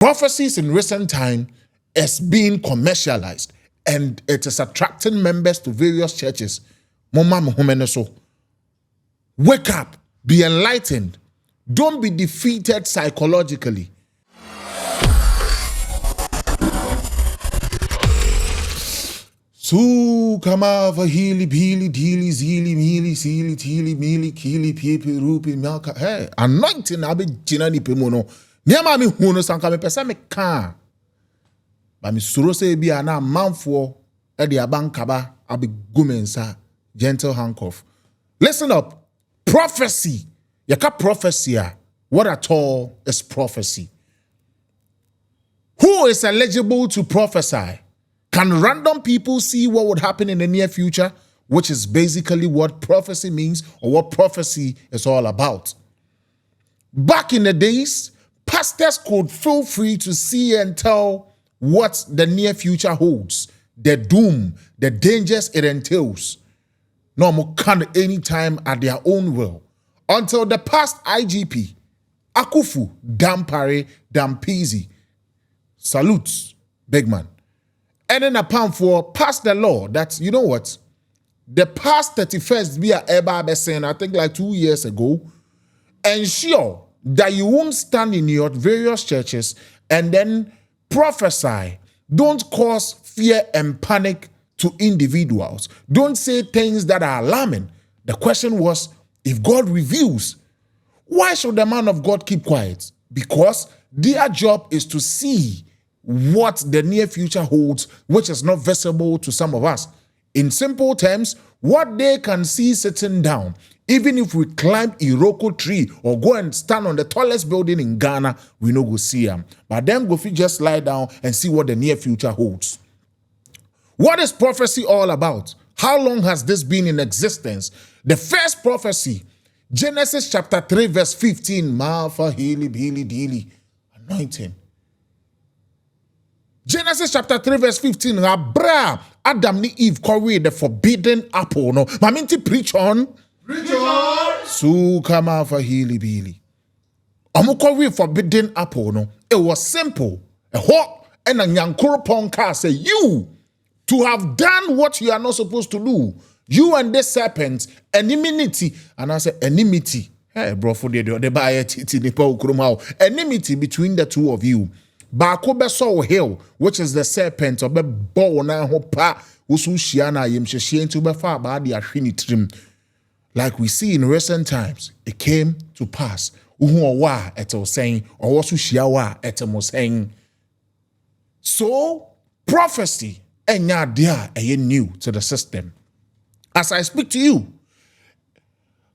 Prophecies in recent time is being commercialized and it is attracting members to various churches. Wake up, be enlightened. Don't be defeated psychologically. So come over healy, beely, deely, zeely, mealy, seely, teely, mealy, keely, peepy, roopy, milk. Hey, anointing, I'll be jinani pemono. Near mammy, who knows, and come a me car. But Miss Surose be a now man for Eddie Abankaba, I'll be gumensa, gentle handcuff. Listen up. Prophecy. Yaka prophecy. What at all is prophecy? Who is eligible to prophesy? Can random people see what would happen in the near future? Which is basically what prophecy means or what prophecy is all about. Back in the days, pastors could feel free to see and tell what the near future holds, the doom, the dangers it entails. No more can anytime at their own will. Until the past IGP, Akufu, Dampare, Dampizi, salutes, big man. And then a pound for passed the law that, you know what, the past 31st be a Eba saying, I think like 2 years ago, ensure that you won't stand in your various churches and then prophesy. Don't cause fear and panic to individuals. Don't say things that are alarming. The question was, if God reveals, why should the man of God keep quiet? Because their job is to see what the near future holds, which is not visible to some of us. In simple terms, what they can see sitting down, even if we climb Iroko tree or go and stand on the tallest building in Ghana, we no go see them. But them go just lie down and see what the near future holds. What is prophecy all about? How long has this been in existence? The first prophecy, Genesis chapter 3, verse 15, Malfa, Healy, Beely, Deely, anointing. Genesis chapter 3, verse 15, Abra, Adam ni Eve curry the forbidden apple. No, Maminti preach on. Preach on. So come out for Healy, Beely. Amukori forbidden apple. No, it was simple. A hawk and a Nyankuru Ponka say, you to have done what you are not supposed to do. You and this serpent, enmity. And I say, enmity. Hey, bro, for the enmity between the two of you. Bakobe saw hill, which is the serpent, or be bow na hopa, usushiana yim shien to be far by the ashini trim. Like we see in recent times, it came to pass. Uhu wa eto saying, or wasushiawa etemo saying. So, prophecy. Are new to the system. As I speak to you,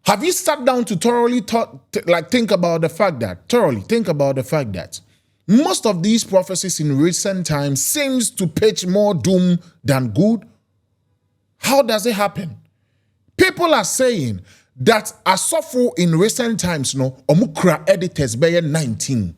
have you sat down to thoroughly think about the fact that most of these prophecies in recent times seems to pitch more doom than good? How does it happen? People are saying that Asofo in recent times, no, omukra editors by 19.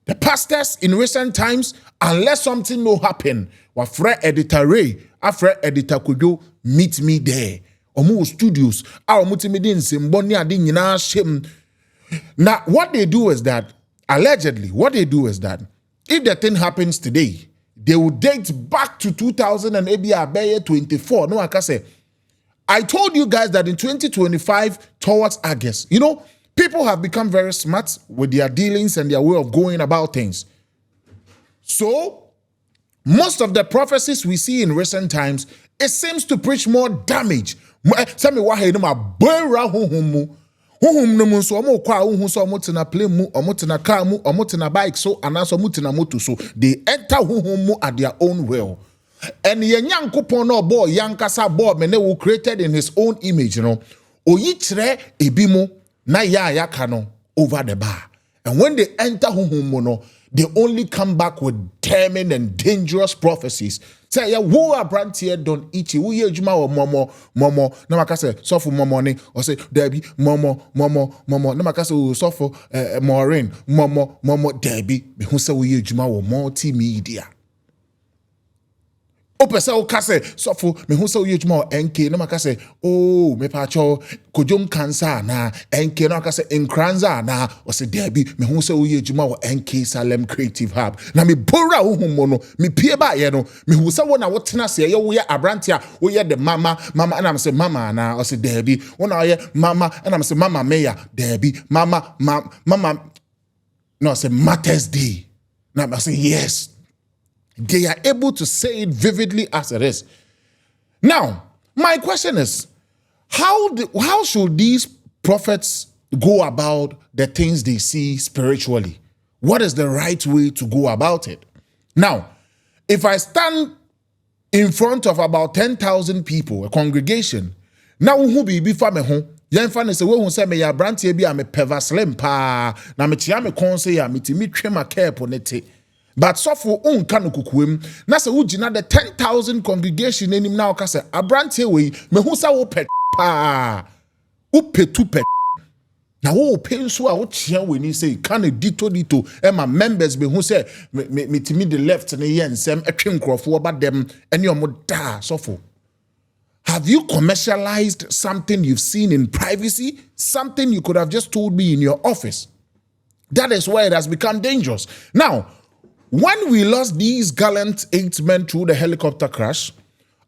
The pastors in recent times, unless something will happen, wafre editor Ray, afre editor Kudo, meet me there. Omu studios, our multimedian symboni adi nyina shem. Now, what they do is that, allegedly, if the thing happens today, they will date back to 2024. No, I can say, I told you guys that in 2025 towards August, you know, people have become very smart with their dealings and their way of going about things. So, most of the prophecies we see in recent times, it seems to preach more damage. Some no so omo kwa uhu so omo tena plane mu, omo tena car mu, omo tena bike so anaso omo tena motor so they enter mu at their own will. And yenyankopon no boy yankasa boy mene who created in his own image, you know. Oyichre ebimu na ya kano over the bar. And when they enter no, they only come back with damning and dangerous prophecies. Say, yeah, who are brand here don't eat you. Who ye juma or momo. Na makase suffer momoni or say Debbie momo. Na makase suffer Maureen momo Debbie. Who say we ye juma or multimedia. Opesa o kase sofo me hu se o yejuma NK no makase oh me pa cho kojom cancer na NK no akase enkranza na o se debi me hu se o yejuma o NK Salem Creative Hub na me bora wo humo no me pie ba ye no me hu se wo na wo tena se ye wo ye abrantia wo ye de mama and am say mama na o se debi wo na ye mama and am say mama meya debi mama no say Mother's Day na I say yes. They are able to say it vividly as it is. Now, my question is, how should these prophets go about the things they see spiritually? What is the right way to go about it? Now, if I stand in front of about 10,000 people, a congregation, now who be before me home? Yɛmfa say we hu say me ya brantie bi a me peva slim pa na me tia me kon say ya me timi twema cap ne te. But so for unka no kukuem na se wugina the 10,000 congregation enim na oka se abrantie we me hu sa wo pet pa wo petu pet na wo penso a wo tia we ni say kan dito e ma members be hu say me timi the left ne ye nsem etwe nkrofo oba dem ene omo da so for. Have you commercialized something you've seen in privacy? Something you could have just told me in your office? That is where it has become dangerous. Now, when we lost these gallant 8 men through the helicopter crash,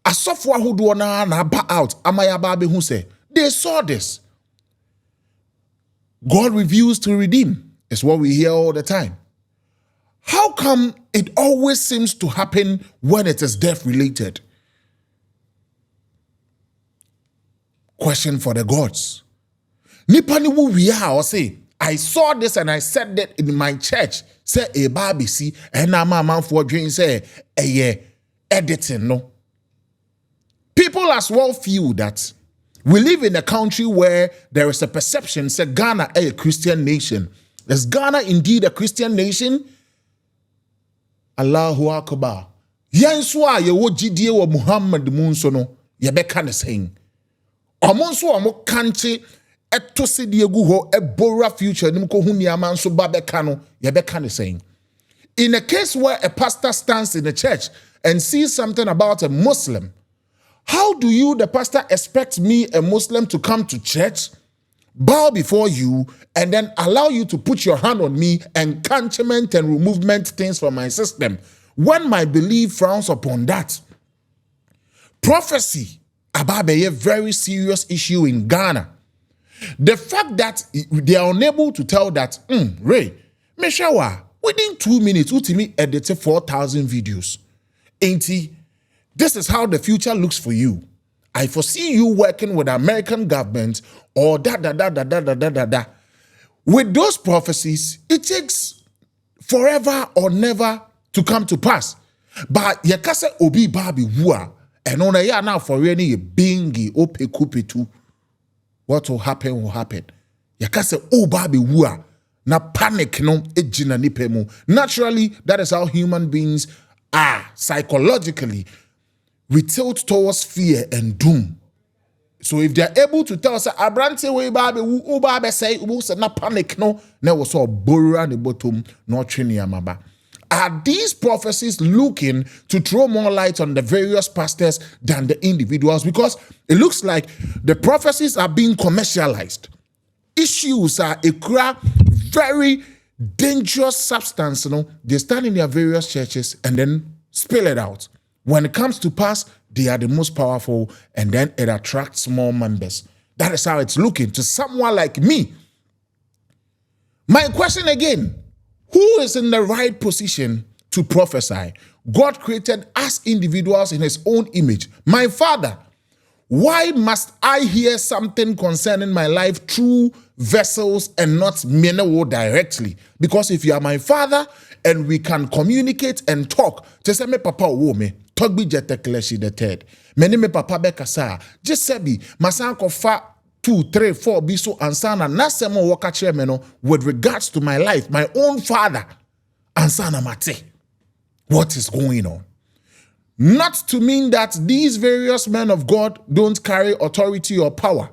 asofwa who do na ba out, amayababe who say, they saw this. God reveals to redeem, is what we hear all the time. How come it always seems to happen when it is death related? Question for the gods. Nipani wu wiya or say, I saw this and I said that in my church. Say a baby see and now my man for dream say editing no. People as well feel that we live in a country where there is a perception say Ghana a Christian nation. Is Ghana indeed a Christian nation? Allahu Akbar. Yanswa ye wo gidie wo Muhammad munso no ye beka ne saying. Omonso omo kanche eto se die gu ho ebora future nim ko hu niama nso ba beka no ye beka ne saying. In a case where a pastor stands in the church and sees something about a Muslim, how do you, the pastor, expect me, a Muslim, to come to church, bow before you, and then allow you to put your hand on me and cancelment and removement things from my system when my belief frowns upon that? Prophecy about a very serious issue in Ghana. The fact that they are unable to tell that, Ray, Meshawa, within 2 minutes, Utimi edited 4,000 videos. Ain't he? This is how the future looks for you. I foresee you working with the American government or da. With those prophecies, it takes forever or never to come to pass. But yakase obi babi wua, and on a now for any bingi ope kupitu. What will happen will happen. Yakase o babi wua. Na panic no ejina nipemu. Naturally, that is how human beings are psychologically. We tilt towards fear and doom. So if they are able to tell us, Abrante we baby, u baby say, say na panic no, ne was all borrow the bottom, no training amaba. Are these prophecies looking to throw more light on the various pastors than the individuals? Because it looks like the prophecies are being commercialized. Issues are a very dangerous substance, they stand in their various churches and then spill it out. When it comes to pass, they are the most powerful, and then it attracts more members. That is how it's looking to someone like me. My question again, who is in the right position to prophesy? God created us individuals in his own image. My Father, why must I hear something concerning my life through vessels and not Menewo directly? Because if you are my Father and we can communicate and talk, just say me papa wo me, talk be jetekleshi the third. Many me papa bekasa, just sebi, masanko fa 2, 3, 4 be so ansana nasemo waka chairman with regards to my life, my own father, ansana mate. What is going on? Not to mean that these various men of God don't carry authority or power,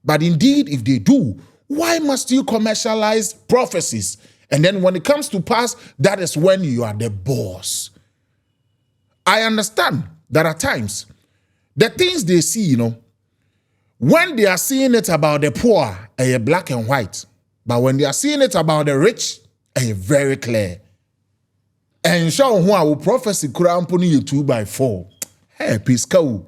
but indeed, if they do, why must you commercialize prophecies? And then when it comes to pass, that is when you are the boss. I understand there are times the things they see, when they are seeing it about the poor, black and white. But when they are seeing it about the rich, very clear. And show who I will prophecy cramponi you 2x4. Hey, Pisco.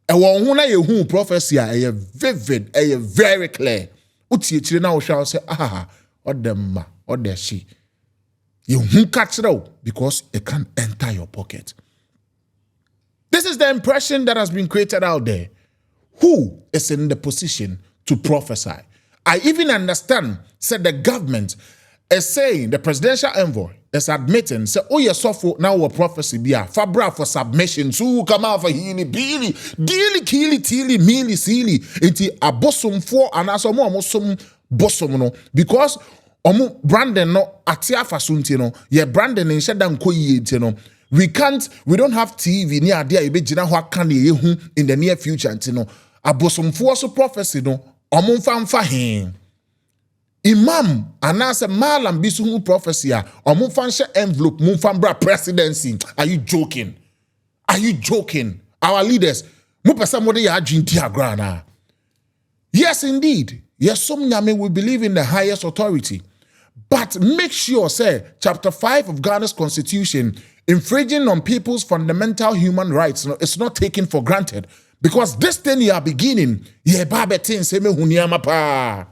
And one who prophecy a vivid, very clear. Uti now shall say, what them, what there she. You won't catch it out because it can enter your pocket. This is the impression that has been created out there. Who is in the position to prophesy? I even understand, said the government is saying, the presidential envoy is admitting, say, oh, yes, so now a prophecy be a fabra for submission. So come out for healing, billy, deally, keely, teely, mealy, seely, into a bosom for and as a more some bosom, no, because Brandon no atia fasuntino, ye Brandon in Shadam Koyi, we don't have TV near there, what can you in the near future, a bosom for so prophecy, no, fan for him. Imam anase malam bisu prophecy omunfanshe envelope munfambra presidency. Are you joking? Are you joking? Our leaders mupesa mode ya adwinti agrana. Yes, indeed. Yes, some nyame we believe in the highest authority. But make sure, say, chapter 5 of Ghana's constitution, infringing on people's fundamental human rights, it's not taken for granted. Because this thing you are beginning, ye babe tin se me huniama pa.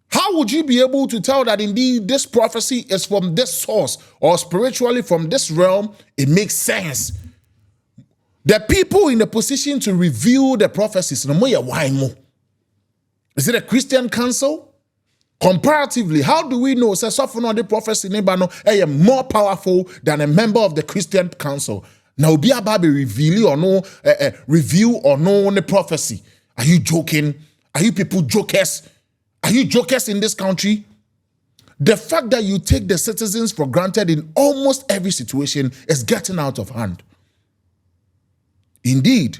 How would you be able to tell that indeed this prophecy is from this source or spiritually from this realm? It makes sense. The people in the position to reveal the prophecies, is it a Christian council? Comparatively, how do we know the prophecy more powerful than a member of the Christian council? Now, be about reveal or no review or no the prophecy. Are you joking? Are you people jokers? Are you jokers in this country? The fact that you take the citizens for granted in almost every situation is getting out of hand. Indeed,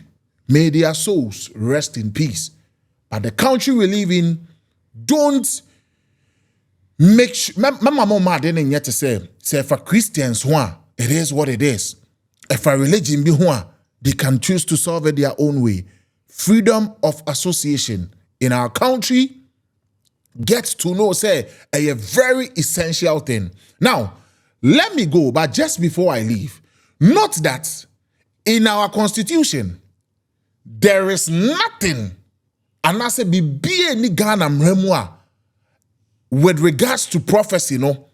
may their souls rest in peace. But the country we live in, don't make sure. My mama didn't yet to say for Christians, it is what it is. If a religion be they can choose to solve it their own way. Freedom of association in our country gets to know, say, a very essential thing. Now, let me go, but just before I leave, note that in our constitution, there is nothing, and I say, be any Ghana mremwa with regards to prophecy, no,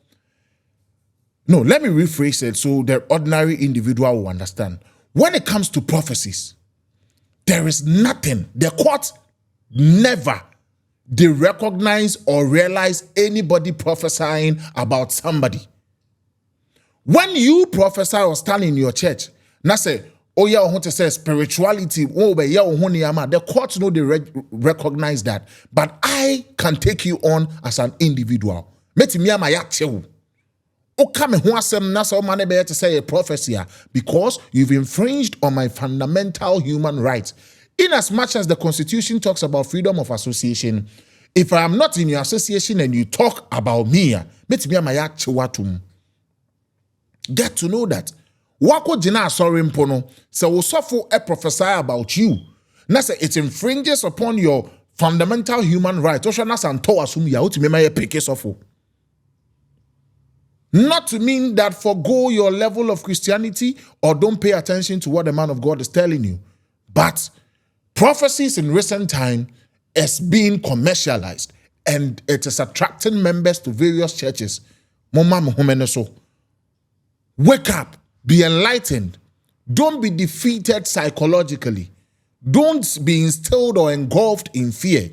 let me rephrase it so the ordinary individual will understand. When it comes to prophecies, there is nothing. The court never they recognize or realize anybody prophesying about somebody. When you prophesy or stand in your church, now say, oh yeah, I want to say spirituality. Oh, but yeah, the courts know they recognize that. But I can take you on as an individual. Because you've infringed on my fundamental human rights. In as much as the Constitution talks about freedom of association, if I am not in your association and you talk about me, get to know that. Wako jina sorry mpono, se wosofo e prophesy about you. Na se it infringes upon your fundamental human rights. Not to mean that forgo your level of Christianity or don't pay attention to what the man of God is telling you. But prophecies in recent time is being commercialized and it is attracting members to various churches. Wake up, be enlightened. Don't be defeated psychologically. Don't be instilled or engulfed in fear.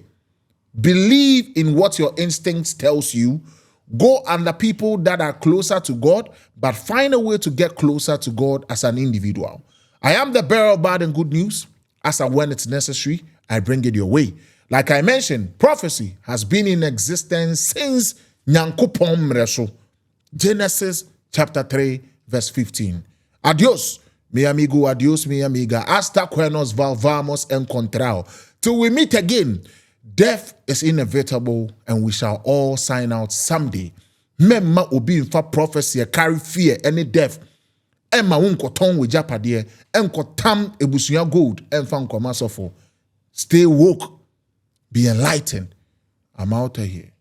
Believe in what your instincts tells you. Go under people that are closer to God, but find a way to get closer to God as an individual. I am the bearer of bad and good news. As and when it's necessary, I bring it your way. Like I mentioned, prophecy has been in existence since Nyankopon Mresho. Genesis chapter 3, verse 15. Adios, mi amigo, adios, mi amiga. Hasta que nos volvamos a encontrar. Till we meet again. Death is inevitable and we shall all sign out someday. Memma obi infa prophecy carry fear any death. Emma wonko ton with japade, enko tam ebusuya gold, enfan komasofo. Stay woke, be enlightened. I'm out of here.